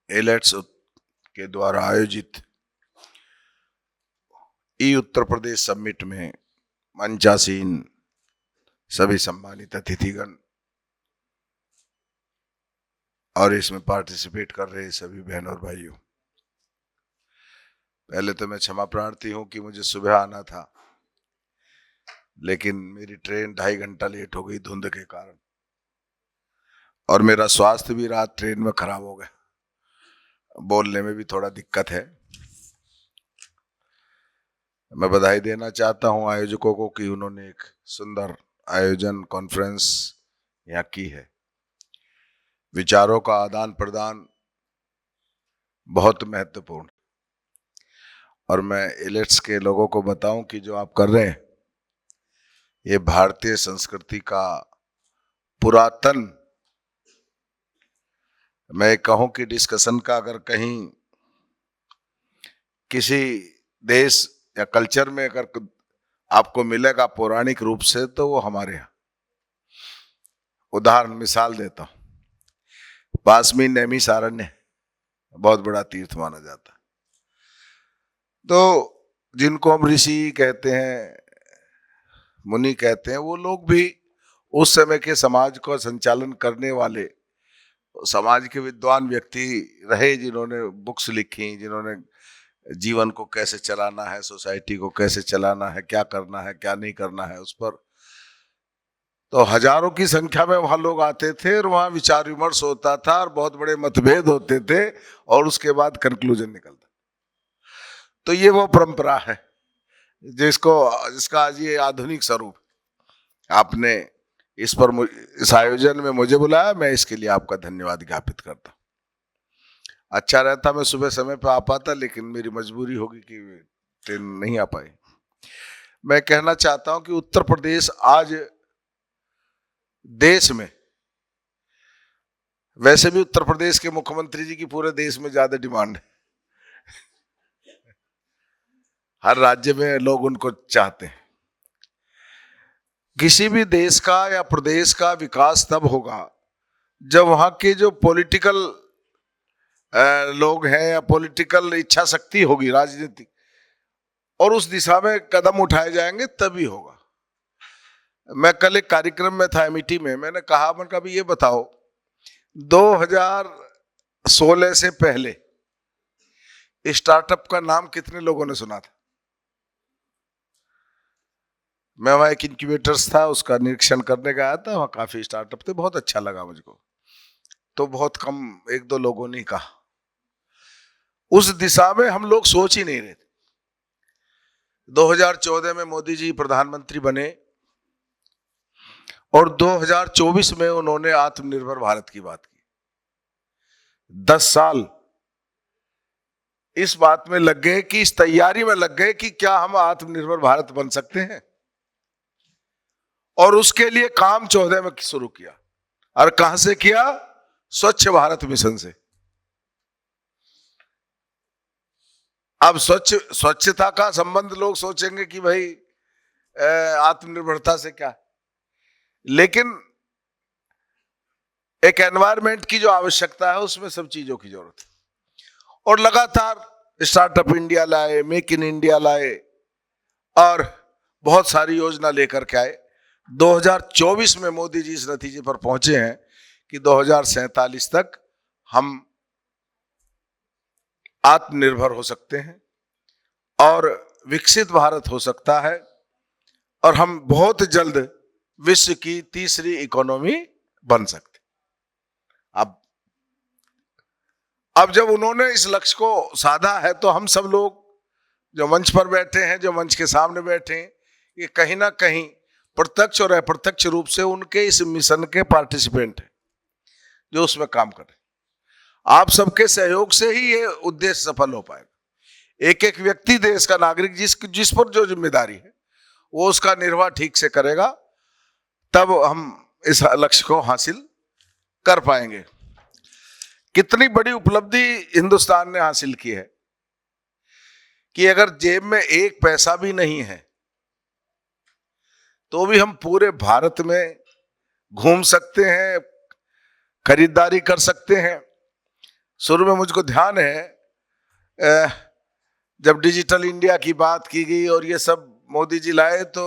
एलेट्स के द्वारा आयोजित ई उत्तर प्रदेश समिट में मंचासीन सभी सम्मानित अतिथिगण और इसमें पार्टिसिपेट कर रहे सभी बहनों और भाइयों, पहले तो मैं क्षमा प्रार्थी हूं कि मुझे सुबह आना था, लेकिन मेरी ट्रेन 2.5 घंटा लेट हो गई धुंध के कारण, और मेरा स्वास्थ्य भी रात ट्रेन में खराब हो गया, बोलने में भी थोड़ा दिक्कत है। मैं बधाई देना चाहता हूं आयोजकों को कि उन्होंने एक सुंदर आयोजन कॉन्फ्रेंस यहाँ की है। विचारों का आदान प्रदान बहुत महत्वपूर्ण, और मैं एलेट्स के लोगों को बताऊं कि जो आप कर रहे हैं ये भारतीय संस्कृति का पुरातन, मैं कहूं कि डिस्कशन का अगर कहीं किसी देश या कल्चर में अगर आपको मिलेगा पौराणिक रूप से तो वो हमारे यहाँ। उदाहरण मिसाल देता हूं, पास में नैमिषारण्य बहुत बड़ा तीर्थ माना जाता है, तो जिनको हम ऋषि कहते हैं, मुनि कहते हैं, वो लोग भी उस समय के समाज को संचालन करने वाले समाज के विद्वान व्यक्ति रहे, जिन्होंने बुक्स लिखी, जिन्होंने जीवन को कैसे चलाना है, सोसाइटी को कैसे चलाना है, क्या करना है क्या नहीं करना है, उस पर तो हजारों की संख्या में वहां लोग आते थे और वहां विचार विमर्श होता था और बहुत बड़े मतभेद होते थे और उसके बाद कंक्लूजन निकलता। तो ये वो परंपरा है जिसका आज ये आधुनिक स्वरूप। आपने इस पर इस आयोजन में मुझे बुलाया, मैं इसके लिए आपका धन्यवाद ज्ञापित करता हूं। अच्छा रहता मैं सुबह समय पर आ पाता, लेकिन मेरी मजबूरी होगी कि ट्रेन नहीं आ पाई। मैं कहना चाहता हूं कि उत्तर प्रदेश आज देश में, वैसे भी उत्तर प्रदेश के मुख्यमंत्री जी की पूरे देश में ज्यादा डिमांड है, हर राज्य में लोग उनको चाहते हैं। किसी भी देश का या प्रदेश का विकास तब होगा जब वहां के जो पॉलिटिकल लोग हैं या पॉलिटिकल इच्छा शक्ति होगी राजनीतिक, और उस दिशा में कदम उठाए जाएंगे तभी होगा। मैं कल एक कार्यक्रम में था एमिटी में, मैंने कहा भी ये बताओ 2016 से पहले स्टार्टअप का नाम कितने लोगों ने सुना था? मैं वहां एक इंक्यूबेटर्स था उसका निरीक्षण करने का आया था, वहां काफी स्टार्टअप थे, बहुत अच्छा लगा मुझको। तो बहुत कम 1-2 लोगों ने कहा। उस दिशा में हम लोग सोच ही नहीं रहे थे। 2014 में मोदी जी प्रधानमंत्री बने और 2024 में उन्होंने आत्मनिर्भर भारत की बात की। 10 साल इस बात में लग गए कि इस तैयारी में लग गए कि क्या हम आत्मनिर्भर भारत बन सकते हैं, और उसके लिए काम 14 में शुरू किया। और कहां से किया? स्वच्छ भारत मिशन से। अब स्वच्छता का संबंध लोग सोचेंगे कि भाई आत्मनिर्भरता से क्या, लेकिन एक एनवायरमेंट की जो आवश्यकता है उसमें सब चीजों की जरूरत है। और लगातार स्टार्टअप इंडिया लाए, मेक इन इंडिया लाए और बहुत सारी योजना लेकर के आए। 2024 में मोदी जी इस नतीजे पर पहुंचे हैं कि 2047 तक हम आत्मनिर्भर हो सकते हैं और विकसित भारत हो सकता है, और हम बहुत जल्द विश्व की तीसरी इकोनॉमी बन सकते। अब जब उन्होंने इस लक्ष्य को साधा है तो हम सब लोग जो मंच पर बैठे हैं, जो मंच के सामने बैठे हैं, ये कहीं ना कहीं प्रत्यक्ष और अप्रत्यक्ष रूप से उनके इस मिशन के पार्टिसिपेंट हैं जो उसमें काम कर रहे हैं। आप सबके सहयोग से ही ये उद्देश्य सफल हो पाएगा। एक एक व्यक्ति, देश का नागरिक जिस पर जो जिम्मेदारी है वो उसका निर्वाह ठीक से करेगा, तब हम इस लक्ष्य को हासिल कर पाएंगे। कितनी बड़ी उपलब्धि हिंदुस्तान ने हासिल की है कि अगर जेब में 1 पैसा भी नहीं है तो भी हम पूरे भारत में घूम सकते हैं, खरीदारी कर सकते हैं, शुरू में मुझको ध्यान है जब डिजिटल इंडिया की बात की गई और ये सब मोदी जी लाए तो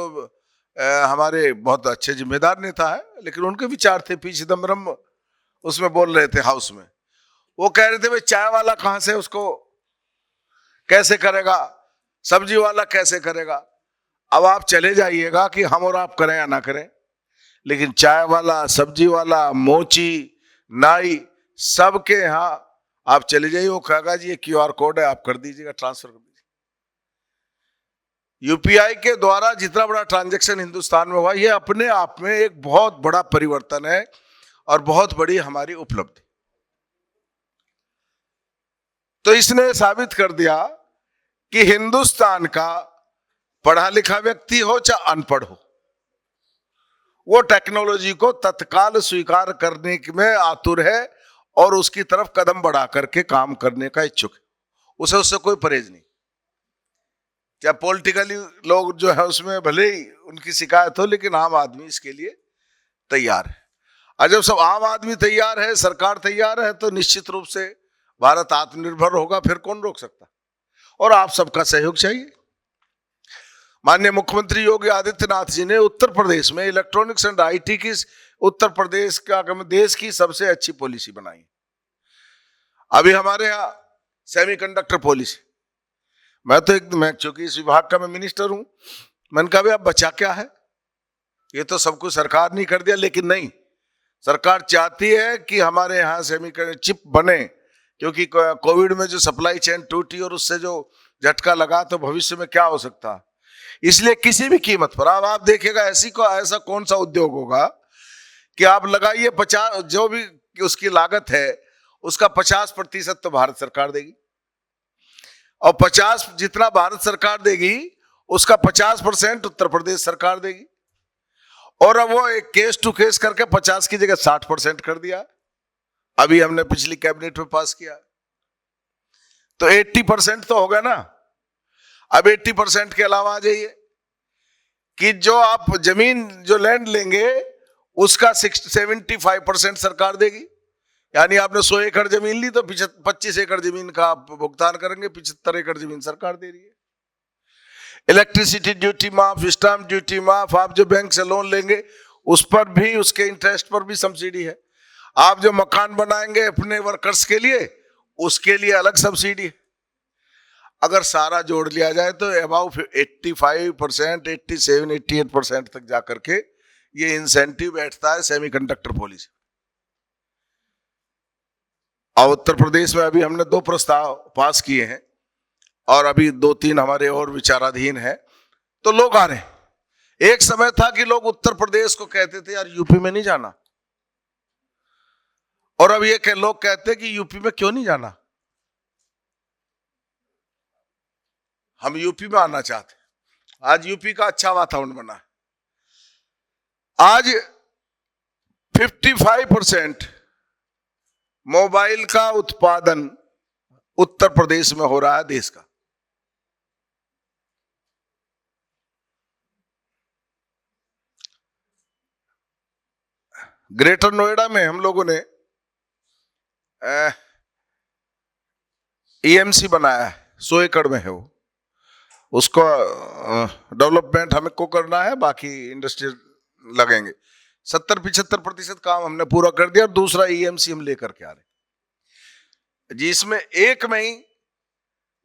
हमारे बहुत अच्छे जिम्मेदार नेता है, लेकिन उनके विचार थे, पी चिदम्बरम उसमें बोल रहे थे हाउस में, वो कह रहे थे भाई चाय वाला कहां से उसको कैसे करेगा, सब्जी वाला कैसे करेगा। अब आप चले जाइएगा कि हम और आप करें या ना करें, लेकिन चाय वाला, सब्जी वाला, मोची, नाई, सबके यहाँ आप चले जाइए, वो कहेगा जी ये QR कोड है, आप कर दीजिएगा, ट्रांसफर कर दीजिए। यूपीआई के द्वारा जितना बड़ा ट्रांजैक्शन हिंदुस्तान में हुआ, ये अपने आप में एक बहुत बड़ा परिवर्तन है और बहुत बड़ी हमारी उपलब्धि। तो इसने साबित कर दिया कि हिंदुस्तान का पढ़ा लिखा व्यक्ति हो चाहे अनपढ़ हो, वो टेक्नोलॉजी को तत्काल स्वीकार करने में आतुर है और उसकी तरफ कदम बढ़ा करके काम करने का इच्छुक है। उसे उससे कोई परहेज नहीं। क्या पॉलिटिकली लोग जो है उसमें भले ही उनकी शिकायत हो, लेकिन आम आदमी इसके लिए तैयार है। और जब सब आम आदमी तैयार है, सरकार तैयार है, तो निश्चित रूप से भारत आत्मनिर्भर होगा, फिर कौन रोक सकता। और आप सबका सहयोग चाहिए। माननीय मुख्यमंत्री योगी आदित्यनाथ जी ने उत्तर प्रदेश में इलेक्ट्रॉनिक्स एंड IT की उत्तर प्रदेश का देश की सबसे अच्छी पॉलिसी बनाई। अभी हमारे यहाँ सेमीकंडक्टर पॉलिसी, मैं चूंकि इस विभाग का मैं मिनिस्टर हूं, मैंने कहा भाई अब बचा क्या है, ये तो सब कुछ सरकार नहीं कर दिया, लेकिन नहीं, सरकार चाहती है कि हमारे यहाँ सेमीकंडक्टर चिप बने, क्योंकि कोविड में जो सप्लाई चेन टूटी और उससे जो झटका लगा, तो भविष्य में क्या हो सकता। इसलिए किसी भी कीमत पर अब आप देखिएगा, ऐसा कौन सा उद्योग होगा कि आप लगाइए 50, जो भी उसकी लागत है उसका 50% तो भारत सरकार देगी, और 50 जितना भारत सरकार देगी उसका 50% उत्तर प्रदेश सरकार देगी। और अब वो एक केस टू केस करके 50 की जगह 60% कर दिया। अभी हमने पिछली कैबिनेट में पास किया, तो 80% तो होगा ना। अब 80% के अलावा आ जाइए कि जो आप जमीन जो लैंड लेंगे उसका 75% सरकार देगी। यानी आपने 100 एकड़ जमीन ली तो 25 एकड़ जमीन का आप भुगतान करेंगे, 75 एकड़ जमीन सरकार दे रही है। इलेक्ट्रिसिटी ड्यूटी माफ, स्टाम्प ड्यूटी माफ, आप जो बैंक से लोन लेंगे उस पर भी, उसके इंटरेस्ट पर भी सब्सिडी है। आप जो मकान बनाएंगे अपने वर्कर्स के लिए, उसके लिए अलग सब्सिडी है। अगर सारा जोड़ लिया जाए तो अबाउट 85%, 87, 88% तक जाकर के ये इंसेंटिव बैठता है सेमीकंडक्टर पॉलिसी। और उत्तर प्रदेश में अभी हमने 2 प्रस्ताव पास किए हैं और अभी 2-3 हमारे और विचाराधीन है। तो लोग आ रहे हैं। एक समय था कि लोग उत्तर प्रदेश को कहते थे यार यूपी में नहीं जाना, और अब ये लोग कहते हैं कि यूपी में क्यों नहीं जाना, हम यूपी में आना चाहते। आज यूपी का अच्छा वातावरण बना है। आज 55% मोबाइल का उत्पादन उत्तर प्रदेश में हो रहा है देश का। ग्रेटर नोएडा में हम लोगों ने EMC बनाया है, 100 एकड़ में है वो। उसको डेवलपमेंट हमें को करना है, बाकी इंडस्ट्री लगेंगे। 70-75% काम हमने पूरा कर दिया और दूसरा EMC हम लेकर के आ रहे, जिसमें एक में ही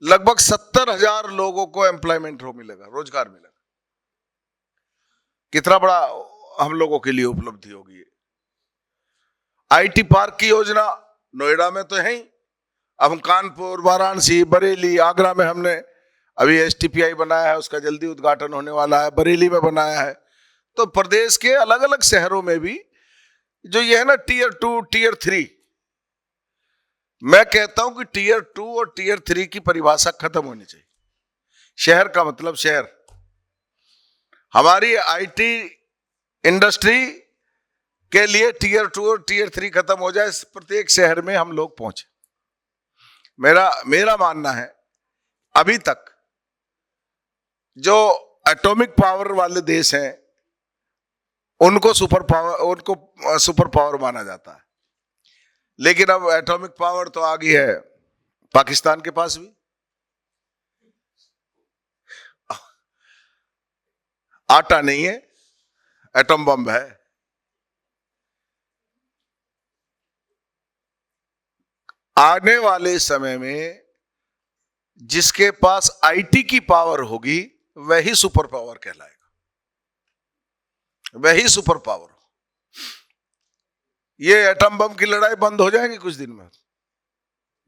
लगभग 70,000 लोगों को एम्प्लॉयमेंट मिलेगा, रोजगार मिलेगा। कितना बड़ा हम लोगों के लिए उपलब्धि होगी। IT पार्क की योजना नोएडा में तो है ही, अब हम कानपुर, वाराणसी, बरेली, आगरा में हमने अभी STPI बनाया है, उसका जल्दी उद्घाटन होने वाला है। बरेली में बनाया है। तो प्रदेश के अलग अलग शहरों में भी जो ये है ना Tier 2, Tier 3, मैं कहता हूं कि Tier 2 और Tier 3 की परिभाषा खत्म होनी चाहिए। शहर का मतलब शहर। हमारी IT इंडस्ट्री के लिए Tier 2 और Tier 3 खत्म हो जाए, प्रत्येक शहर में हम लोग पहुंचे। मेरा मानना है अभी तक जो एटॉमिक पावर वाले देश हैं उनको सुपर पावर माना जाता है। लेकिन अब एटॉमिक पावर तो आ गई है पाकिस्तान के पास भी। आटा नहीं है, एटम बम है। आने वाले समय में जिसके पास आईटी की पावर होगी वही सुपर पावर कहलाएगा, वही सुपर पावर। ये एटम बम की लड़ाई बंद हो जाएगी कुछ दिन में,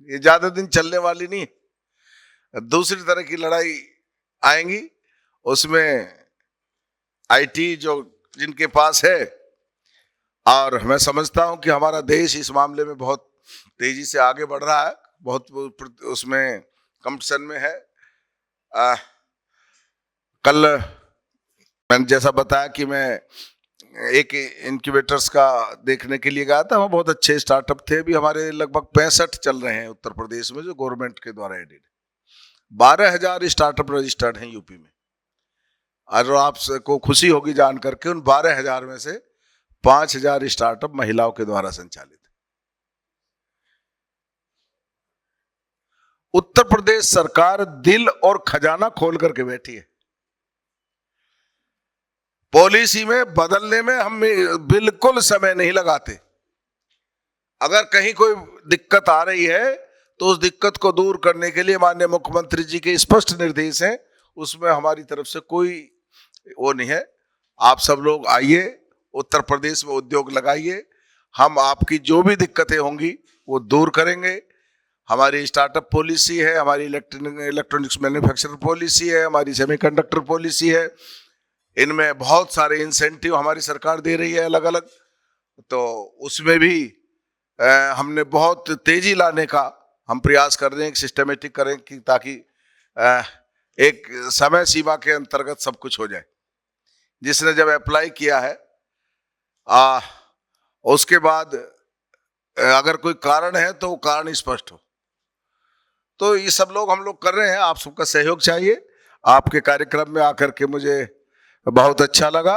ये ज्यादा दिन चलने वाली नहीं है। दूसरी तरह की लड़ाई आएंगी, उसमें आईटी जो जिनके पास है, और मैं समझता हूं कि हमारा देश इस मामले में बहुत तेजी से आगे बढ़ रहा है, बहुत उसमें कंपटीशन में है। कल मैंने जैसा बताया कि मैं एक इनक्यूबेटर्स का देखने के लिए गया था, वहाँ बहुत अच्छे स्टार्टअप थे। अभी हमारे लगभग 65 चल रहे हैं उत्तर प्रदेश में जो गवर्नमेंट के द्वारा एडेड। 12,000 स्टार्टअप रजिस्टर्ड हैं यूपी में, और आपको खुशी होगी जान करके उन 12,000 में से 5,000 स्टार्टअप महिलाओं के द्वारा संचालित है। उत्तर प्रदेश सरकार दिल और खजाना खोल करके बैठी है। पॉलिसी में बदलने में हम बिल्कुल समय नहीं लगाते। अगर कहीं कोई दिक्कत आ रही है तो उस दिक्कत को दूर करने के लिए माननीय मुख्यमंत्री जी के स्पष्ट निर्देश हैं, उसमें हमारी तरफ से कोई वो नहीं है। आप सब लोग आइए, उत्तर प्रदेश में उद्योग लगाइए, हम आपकी जो भी दिक्कतें होंगी वो दूर करेंगे। हमारी स्टार्टअप पॉलिसी है, हमारी इलेक्ट्रॉनिक्स मैन्युफैक्चर पॉलिसी है, हमारी सेमीकंडक्टर पॉलिसी है, इनमें बहुत सारे इंसेंटिव हमारी सरकार दे रही है अलग अलग। तो उसमें भी हमने बहुत तेजी लाने का हम प्रयास कर रहे हैं, सिस्टमेटिक करें कि ताकि एक समय सीमा के अंतर्गत सब कुछ हो जाए। जिसने जब अप्लाई किया है उसके बाद अगर कोई कारण है तो वो कारण स्पष्ट हो। तो ये सब लोग हम लोग कर रहे हैं, आप सबका सहयोग चाहिए। आपके कार्यक्रम में आकर के मुझे बहुत अच्छा लगा,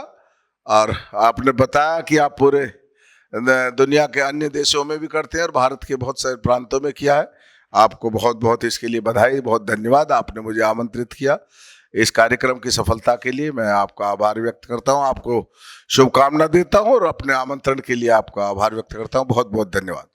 और आपने बताया कि आप पूरे दुनिया के अन्य देशों में भी करते हैं और भारत के बहुत सारे प्रांतों में किया है। आपको बहुत बहुत इसके लिए बधाई, बहुत धन्यवाद। आपने मुझे आमंत्रित किया इस कार्यक्रम की सफलता के लिए, मैं आपका आभार व्यक्त करता हूं, आपको शुभकामना देता हूं और अपने आमंत्रण के लिए आपका आभार व्यक्त करता हूं। बहुत बहुत धन्यवाद।